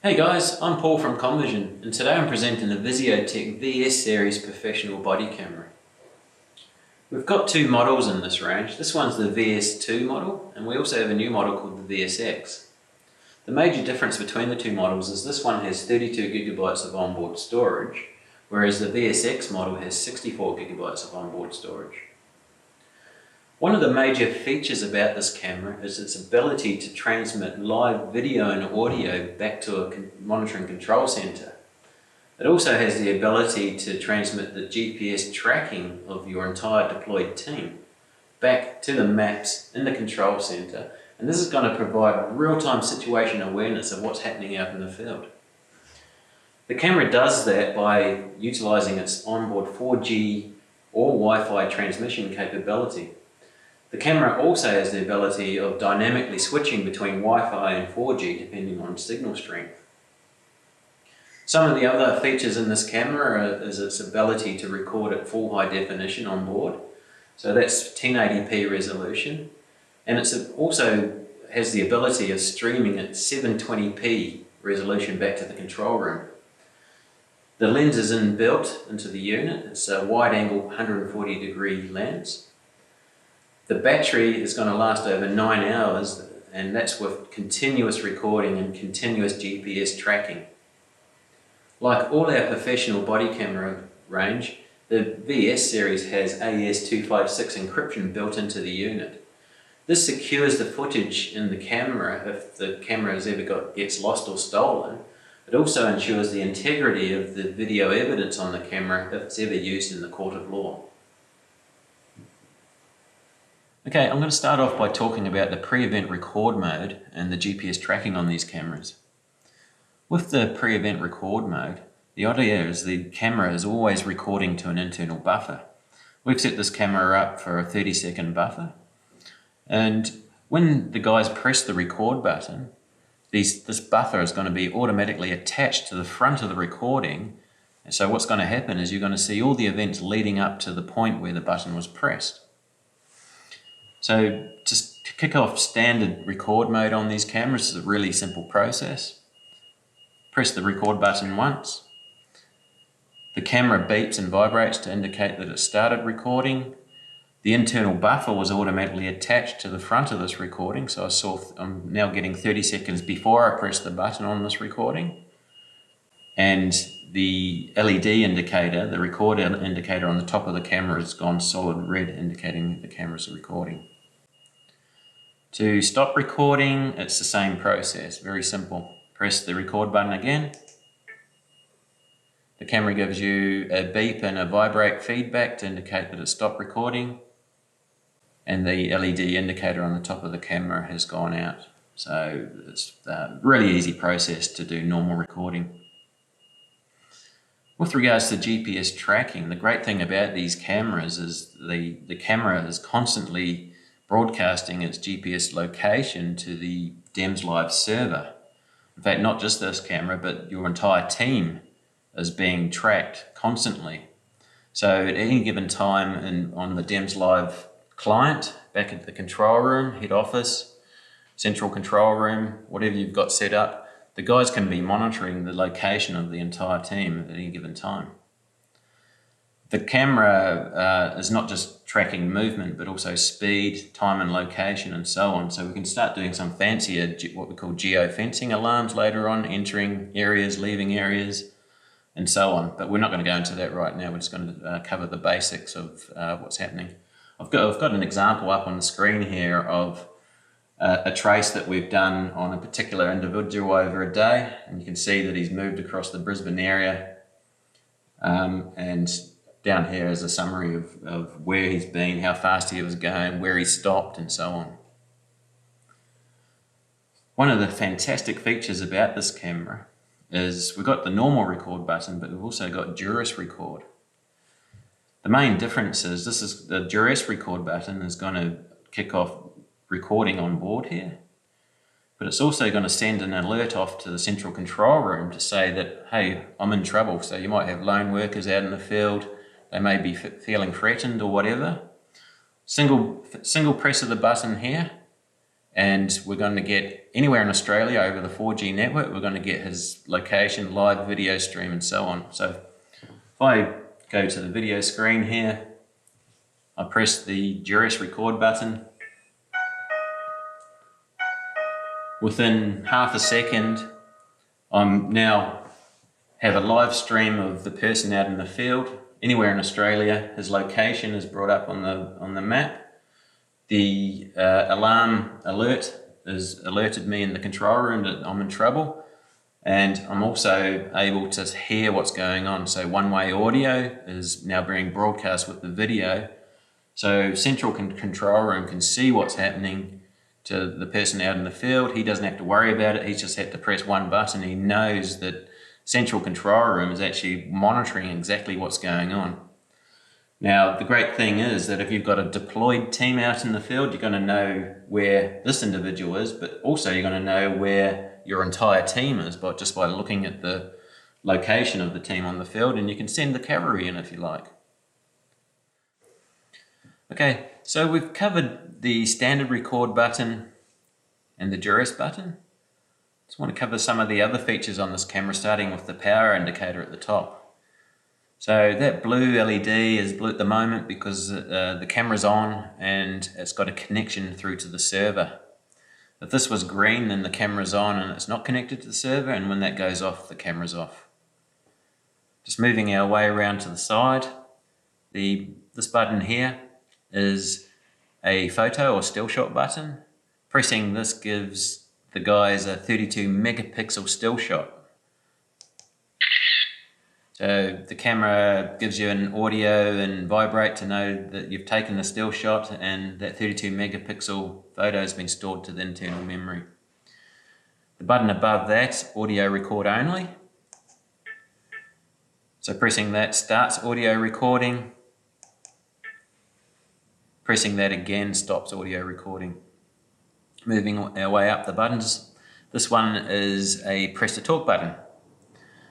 Hey guys, I'm Paul from Convision, and today I'm presenting the Visiotech VS series professional body camera. We've got two models in this range. This one's the VS2 model, and we also have a new model called the VSX. The major difference between the two models is this one has 32 gigabytes of onboard storage, whereas the VSX model has 64 gigabytes of onboard storage. One of the major features about this camera is its ability to transmit live video and audio back to a monitoring control center. It also has the ability to transmit the GPS tracking of your entire deployed team back to the maps in the control center, and this is going to provide real-time situation awareness of what's happening out in the field. The camera does that by utilizing its onboard 4G or Wi-Fi transmission capability. The camera also has the ability of dynamically switching between Wi-Fi and 4G depending on signal strength. Some of the other features in this camera is its ability to record at full high definition on board. So that's 1080p resolution, and it also has the ability of streaming at 720p resolution back to the control room. The lens is inbuilt into the unit. It's a wide angle 140 degree lens. The battery is going to last over 9 hours, and that's with continuous recording and continuous GPS tracking. Like all our professional body camera range, the VS series has AES-256 encryption built into the unit. This secures the footage in the camera if the camera gets lost or stolen. It also ensures the integrity of the video evidence on the camera if it's ever used in the court of law. Okay, I'm going to start off by talking about the pre-event record mode and the GPS tracking on these cameras. With the pre-event record mode, the idea is the camera is always recording to an internal buffer. We've set this camera up for a 30-second buffer, and when the guys press the record button, this buffer is going to be automatically attached to the front of the recording. And so what's going to happen is you're going to see all the events leading up to the point where the button was pressed. So just to kick off standard record mode on these cameras is a really simple process. Press the record button once. The camera beeps and vibrates to indicate that it started recording. The internal buffer was automatically attached to the front of this recording, so I'm now getting 30 seconds before I press the button on this recording. And the LED indicator, the record indicator on the top of the camera has gone solid red, indicating that the camera's recording. To stop recording, it's the same process, very simple. Press the record button again. The camera gives you a beep and a vibrate feedback to indicate that it stopped recording. And the LED indicator on the top of the camera has gone out. So it's a really easy process to do normal recording. With regards to GPS tracking, the great thing about these cameras is the camera is constantly broadcasting its GPS location to the DEMS Live server. In fact, not just this camera, but your entire team is being tracked constantly. So at any given time on the DEMS Live client, back at the control room, head office, central control room, whatever you've got set up, the guys can be monitoring the location of the entire team at any given time. The camera is not just tracking movement, but also speed, time and location, and so on. So we can start doing some fancier, what we call geofencing alarms later on, entering areas, leaving areas, and so on. But we're not going to go into that right now. We're just going to cover the basics of what's happening. I've got an example up on the screen here of a trace that we've done on a particular individual over a day, and you can see that he's moved across the Brisbane area, and down here is a summary of where he's been, how fast he was going, where he stopped, and so on. One of the fantastic features about this camera is we've got the normal record button, but we've also got duress record. The main difference is the duress record button is going to kick off recording on board here, but it's also going to send an alert off to the central control room to say that, hey, I'm in trouble. So you might have lone workers out in the field, they may be feeling threatened or whatever. Single press of the button here, and we're going to get anywhere in Australia over the 4G network. We're going to get his location, live video stream, and so on. So if I go to the video screen here, I press the duress record button. Within half a second, I'm now have a live stream of the person out in the field, anywhere in Australia. His location is brought up on the map. The alarm alert has alerted me in the control room that I'm in trouble, and I'm also able to hear what's going on. So one-way audio is now being broadcast with the video, so central control room can see what's happening to the person out in the field. He doesn't have to worry about it. He's just had to press one button. He knows that central control room is actually monitoring exactly what's going on. Now, the great thing is that if you've got a deployed team out in the field, you're going to know where this individual is, but also you're going to know where your entire team is just by looking at the location of the team on the field, and you can send the cavalry in if you like. Okay, so we've covered the standard record button and the duress button. Just want to cover some of the other features on this camera, starting with the power indicator at the top. So that blue LED is blue at the moment because the camera's on and it's got a connection through to the server. If this was green, then the camera's on and it's not connected to the server, and when that goes off, the camera's off. Just moving our way around to the side, this button here is a photo or still shot button. Pressing this gives the guys a 32 megapixel still shot. So the camera gives you an audio and vibrate to know that you've taken the still shot, and that 32 megapixel photo has been stored to the internal memory. The button above that, audio record only. So pressing that starts audio recording. Pressing that again stops audio recording. Moving our way up the buttons, this one is a press to talk button.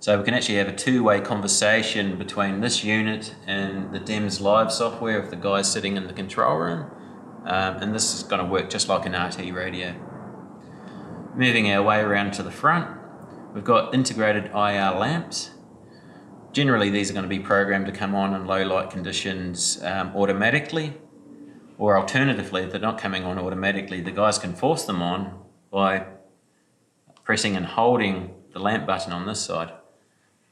So we can actually have a two-way conversation between this unit and the DEMS live software of the guys sitting in the control room. And this is going to work just like an RT radio. Moving our way around to the front, we've got integrated IR lamps. Generally, these are going to be programmed to come on in low light conditions automatically. Or alternatively, if they're not coming on automatically, the guys can force them on by pressing and holding the lamp button on this side.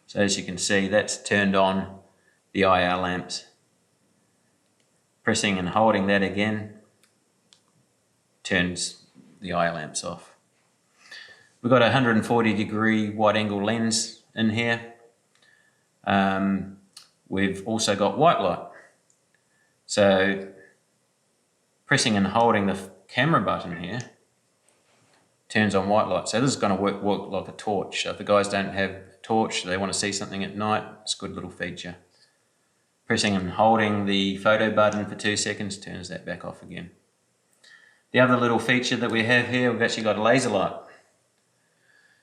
So as you can see, that's turned on the IR lamps. Pressing and holding that again turns the IR lamps off. We've got a 140-degree wide-angle lens in here. We've also got white light. So pressing and holding the camera button here turns on white light. So this is going to work like a torch. So if the guys don't have a torch, they want to see something at night, it's a good little feature. Pressing and holding the photo button for 2 seconds turns that back off again. The other little feature that we have here, we've actually got a laser light.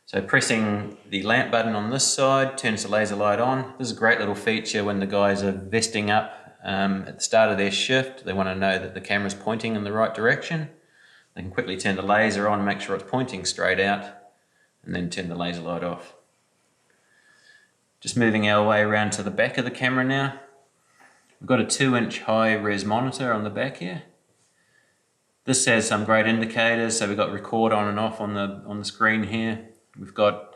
So pressing the lamp button on this side turns the laser light on. This is a great little feature when the guys are vesting up at the start of their shift. They want to know that the camera's pointing in the right direction. They can quickly turn the laser on, make sure it's pointing straight out, and then turn the laser light off. Just moving our way around to the back of the camera now. We've got a 2-inch high-res monitor on the back here. This has some great indicators. So we've got record on and off on the screen here. We've got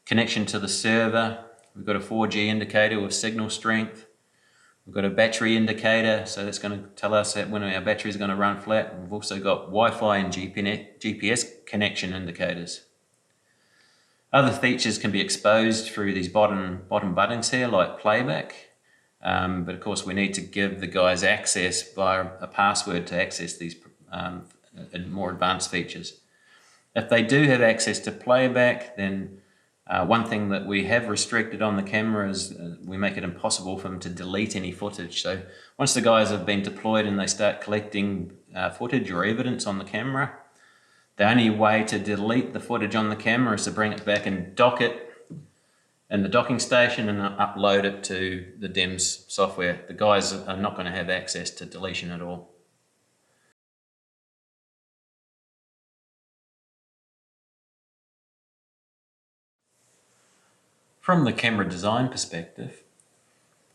connection to the server. We've got a 4G indicator with signal strength. We've got a battery indicator, so that's going to tell us that when our battery is going to run flat. We've also got Wi-Fi and GPS connection indicators. Other features can be exposed through these bottom buttons here, like playback. But of course, we need to give the guys access via a password to access these more advanced features. If they do have access to playback, then one thing that we have restricted on the camera is we make it impossible for them to delete any footage. So once the guys have been deployed and they start collecting footage or evidence on the camera, the only way to delete the footage on the camera is to bring it back and dock it in the docking station and upload it to the DEMS software. The guys are not going to have access to deletion at all. From the camera design perspective,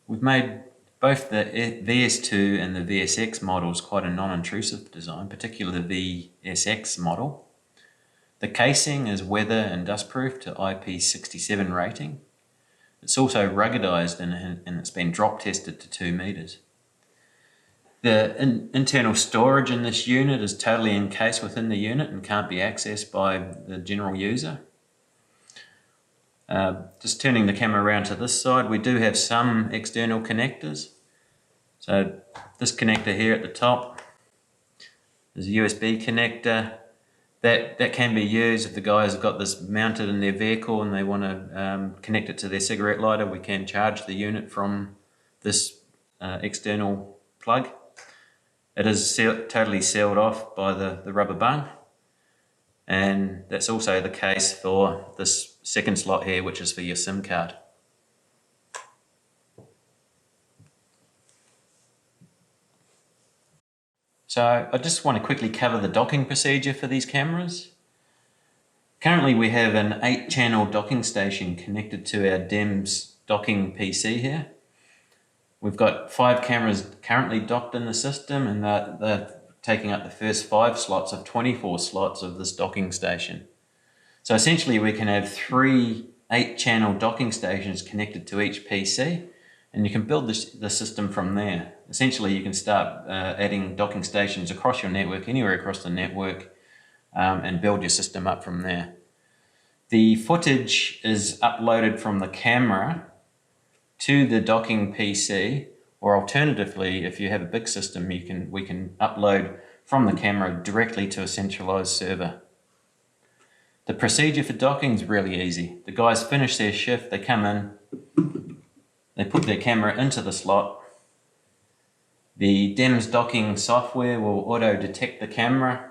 we've made both the VS2 and the VSX models quite a non-intrusive design, particularly the VSX model. The casing is weather and dustproof to IP67 rating. It's also ruggedized and it's been drop tested to 2 meters. The internal storage in this unit is totally encased within the unit and can't be accessed by the general user. Just turning the camera around to this side, we do have some external connectors. So this connector here at the top is a USB connector. That can be used if the guys have got this mounted in their vehicle and they want to connect it to their cigarette lighter. We can charge the unit from this external plug. It is totally sealed off by the rubber bung, and that's also the case for this second slot here, which is for your SIM card. So I just want to quickly cover the docking procedure for these cameras. Currently we have an 8-channel docking station connected to our DEMS docking PC here. We've got 5 cameras currently docked in the system, and they're taking up the first 5 slots of 24 slots of this docking station. So essentially we can have 3 8-channel docking stations connected to each PC, and you can build the system from there. Essentially you can start adding docking stations across your network, anywhere across the network, and build your system up from there. The footage is uploaded from the camera to the docking PC, or alternatively, if you have a big system, we can upload from the camera directly to a centralized server. The procedure for docking is really easy. The guys finish their shift, they come in, they put their camera into the slot. The DEMS docking software will auto-detect the camera.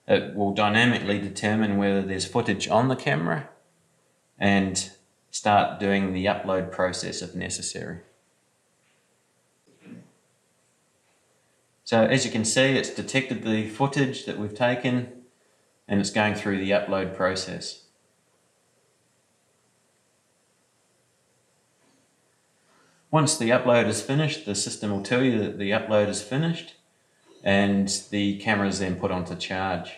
It will dynamically determine whether there's footage on the camera and start doing the upload process if necessary. So as you can see, it's detected the footage that we've taken and it's going through the upload process. Once the upload is finished, the system will tell you that the upload is finished and the camera is then put onto charge.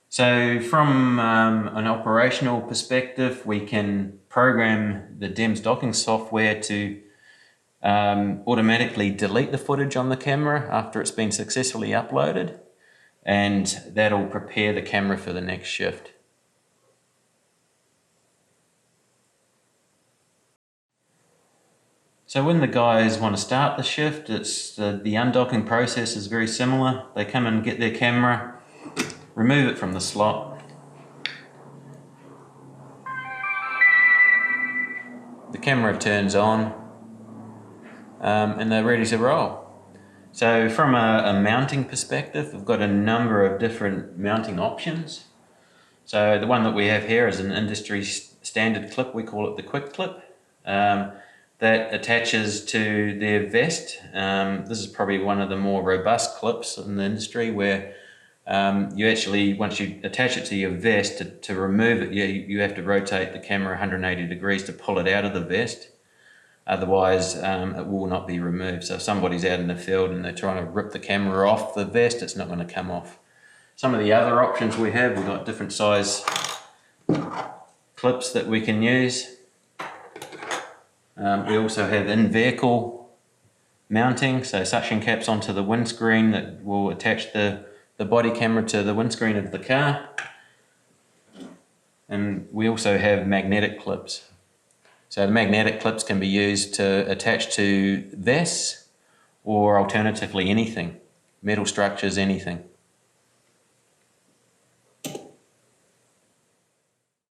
So from an operational perspective, we can program the DEMS docking software to automatically delete the footage on the camera after it's been successfully uploaded, and that'll prepare the camera for the next shift. So when the guys want to start the shift, the undocking process is very similar. They come and get their camera, remove it from the slot. The camera turns on and they're ready to roll. So from a mounting perspective, we've got a number of different mounting options. So the one that we have here is an industry standard clip. We call it the quick clip. That attaches to their vest. This is probably one of the more robust clips in the industry, where you actually, once you attach it to your vest, to remove it, you have to rotate the camera 180 degrees to pull it out of the vest. Otherwise, it will not be removed. So if somebody's out in the field and they're trying to rip the camera off the vest, it's not going to come off. Some of the other options we've got different size clips that we can use. We also have in-vehicle mounting, so suction caps onto the windscreen that will attach the body camera to the windscreen of the car. And we also have magnetic clips. So the magnetic clips can be used to attach to vests, or alternatively anything, metal structures, anything.